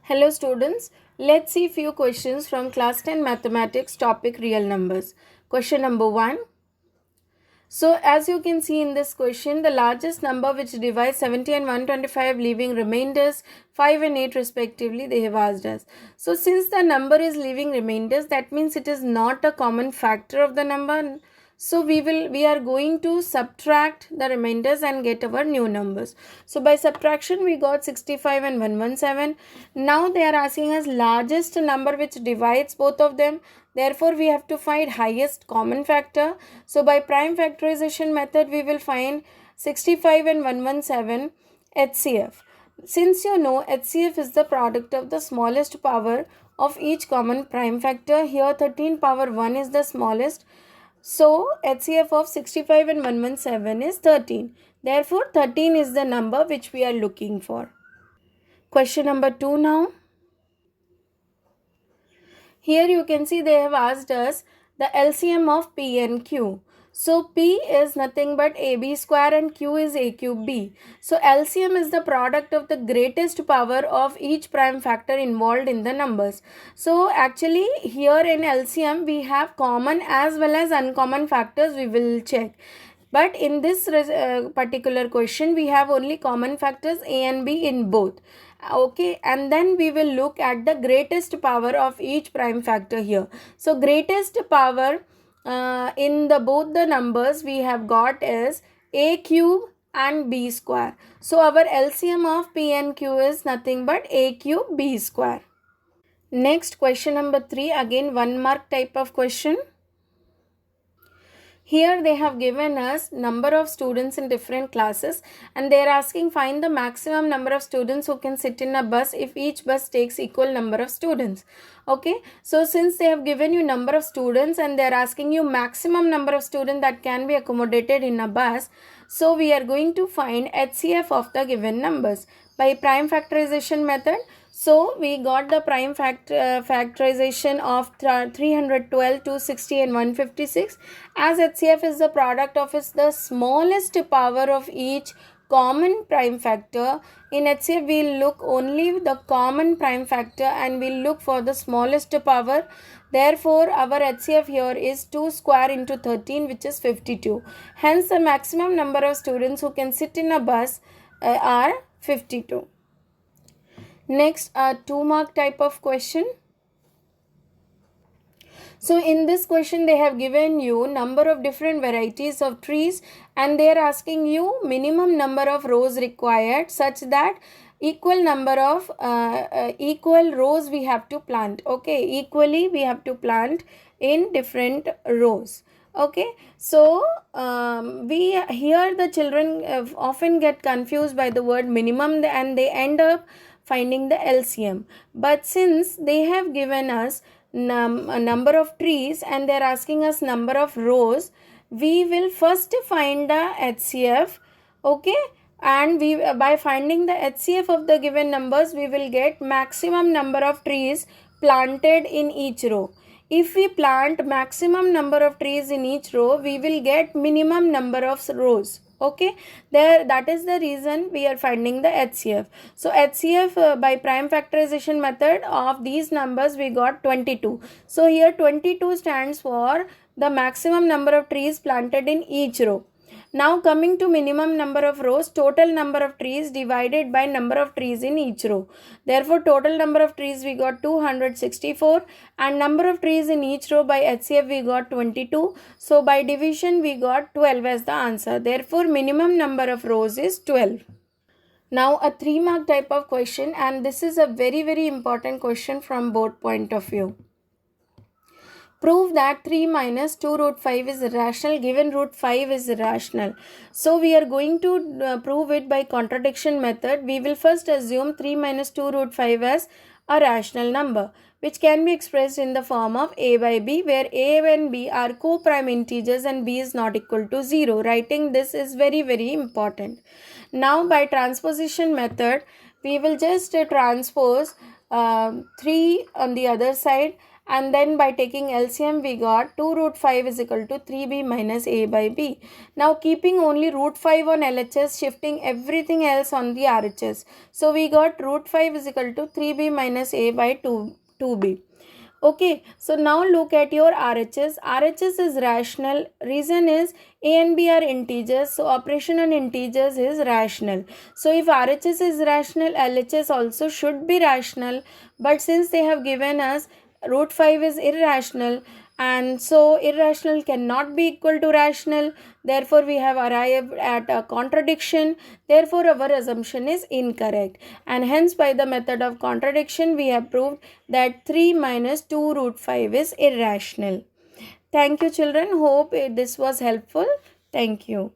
Hello students, let's see few questions from class 10 mathematics topic real numbers. Question number 1. So as you can see in this question, the largest number which divides 70 and 125 leaving remainders 5 and 8 respectively, they have asked us. So since the number is leaving remainders, that means it is not a common factor of the number. So we are going to subtract the remainders and get our new numbers. So by subtraction we got 65 and 117. Now they are asking us largest number which divides both of them. Therefore we have to find highest common factor. So by prime factorization method we will find 65 and 117 HCF. Since you know HCF is the product of the smallest power of each common prime factor, here 13 power 1 is the smallest. So HCF of 65 and 117 is 13. Therefore 13 is the number which we are looking for. Question number 2 now. Here you can see they have asked us the LCM of P and Q. So P is nothing but AB square and Q is A cube B. So LCM is the product of the greatest power of each prime factor involved in the numbers. So actually here in LCM we have common as well as uncommon factors we will check. But in this particular question we have only common factors A and B in both. Okay, and then we will look at the greatest power of each prime factor here. So greatest power in the both the numbers we have got is A cube and B square. So our LCM of P and Q is nothing but A cube B square. Next, question number 3, again 1 mark type of question. Here they have given us number of students in different classes and they are asking find the maximum number of students who can sit in a bus if each bus takes equal number of students. Okay, so since they have given you number of students and they are asking you maximum number of students that can be accommodated in a bus, so we are going to find HCF of the given numbers by prime factorization method. So we got the prime factorization of 312, 260 and 156. As HCF is the product of the smallest power of each common prime factor. In HCF we will look only the common prime factor and we will look for the smallest power. Therefore our HCF here is 2 square into 13 which is 52. Hence the maximum number of students who can sit in a bus are 52. Next, a 2 mark type of question. So in this question they have given you number of different varieties of trees and they are asking you minimum number of rows required such that equal number of equal rows we have to plant. Okay, equally we have to plant in different rows. Okay, so we here the children often get confused by the word minimum and they end up finding the LCM. But since they have given us a number of trees and they are asking us number of rows, we will first find the HCF. Okay, and we by finding the HCF of the given numbers we will get maximum number of trees planted in each row. If we plant maximum number of trees in each row, we will get minimum number of rows. Okay, that is the reason we are finding the HCF. So HCF by prime factorization method of these numbers we got 22. So here 22 stands for the maximum number of trees planted in each row. Now coming to minimum number of rows, total number of trees divided by number of trees in each row. Therefore total number of trees we got 264 and number of trees in each row by HCF we got 22. So by division we got 12 as the answer. Therefore minimum number of rows is 12. Now a 3 mark type of question, and this is a very important question from board point of view. Prove that 3 minus 2 root 5 is irrational given root 5 is irrational. So we are going to prove it by contradiction method. We will first assume 3 minus 2 root 5 as a rational number which can be expressed in the form of a by b, where a and b are co-prime integers and b is not equal to 0. Writing this is very important. Now by transposition method we will just transpose 3 on the other side and then by taking LCM we got 2 root 5 is equal to 3b minus a by b. Now keeping only root 5 on LHS, shifting everything else on the RHS. So we got root 5 is equal to 3b minus a by 2b. Okay, so now look at your RHS. RHS is rational. Reason is A and B are integers, so operation on integers is rational. So if RHS is rational, LHS also should be rational. But since they have given us root 5 is irrational, and so irrational cannot be equal to rational, therefore we have arrived at a contradiction. Therefore our assumption is incorrect, and hence by the method of contradiction we have proved that 3 minus 2 root 5 is irrational. Thank you children. Hope this was helpful. Thank you.